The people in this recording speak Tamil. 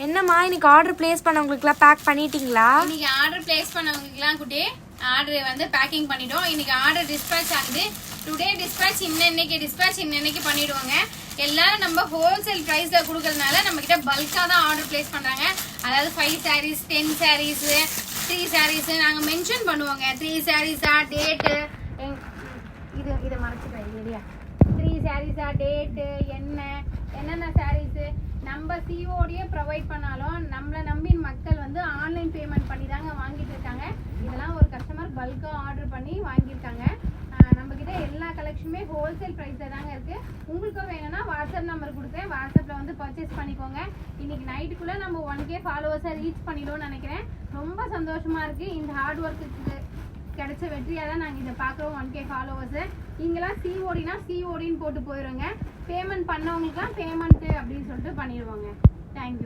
என்னம்மா இன்னைக்கு ஆர்டர் பிளேஸ் பண்ணவங்களுக்குலாம் பேக் பண்ணிட்டீங்களா? இன்னைக்கு ஆர்டர் பிளேஸ் பண்ணவங்களுக்குலாம் குட்டி ஆர்டர் வந்து பேக்கிங் பண்ணிட்டோம். இன்னைக்கு ஆர்டர் டிஸ்பேச் ஆகுது. டுடே டிஸ்பேச் இன்னைக்கு டிஸ்பேச் இன்னைக்கு பண்ணிடுவாங்க. எல்லாரும் நம்ம ஹோல்சேல் பிரைஸ்ல கொடுக்கறதுனால நம்ம கிட்ட பல்கா தான் ஆர்டர் பிளேஸ் பண்றாங்க. அதாவது 5 sarees 10 sarees 3 sarees நாங்க மென்ஷன் பண்ணுவோங்க. 3 sarees டேட் இதை மறைச்சிக்கிறேன் இல்லையா? 3 sarees டேட் என்னென்ன sarees நம்ம சிஓடியே ப்ரொவைட் பண்ணாலும் நம்மளை நம்பி மக்கள் வந்து ஆன்லைன் பேமெண்ட் பண்ணி தாங்க வாங்கிட்டு இருக்காங்க. இதெல்லாம் ஒரு கஸ்டமர் பல்கா ஆர்டர் பண்ணி வாங்கியிருக்காங்க. நம்ம கிட்ட எல்லா கலெக்ஷனுமே ஹோல்சேல் ப்ரைஸ்ல தாங்க இருக்கு. உங்களுக்கும் வேணும்னா வாட்ஸ்அப் நம்பர் கொடுக்குறேன். வாட்ஸ்அப்ல வந்து பர்ச்சேஸ் பண்ணிக்கோங்க. இன்னைக்கு நைட்டுக்குள்ள நம்ம 1K ஃபாலோவர்ஸை ரீச் பண்ணிடுவோம்னு நினைக்கிறேன். ரொம்ப சந்தோஷமா இருக்கு. இந்த ஹார்ட் ஒர்க்கு கிடைச்ச வெற்றியாக தான் நாங்கள் இதை பார்க்குறோம். 1K ஃபாலோவர்ஸு நீங்களாம் சிஓடினா சிஓடின்னு போட்டு போயிடுங்க. பேமெண்ட் பண்ணவங்களுக்குலாம் பேமெண்ட்டு அப்படின்னு சொல்லிட்டு பண்ணிடுவோங்க. தேங்க்யூ.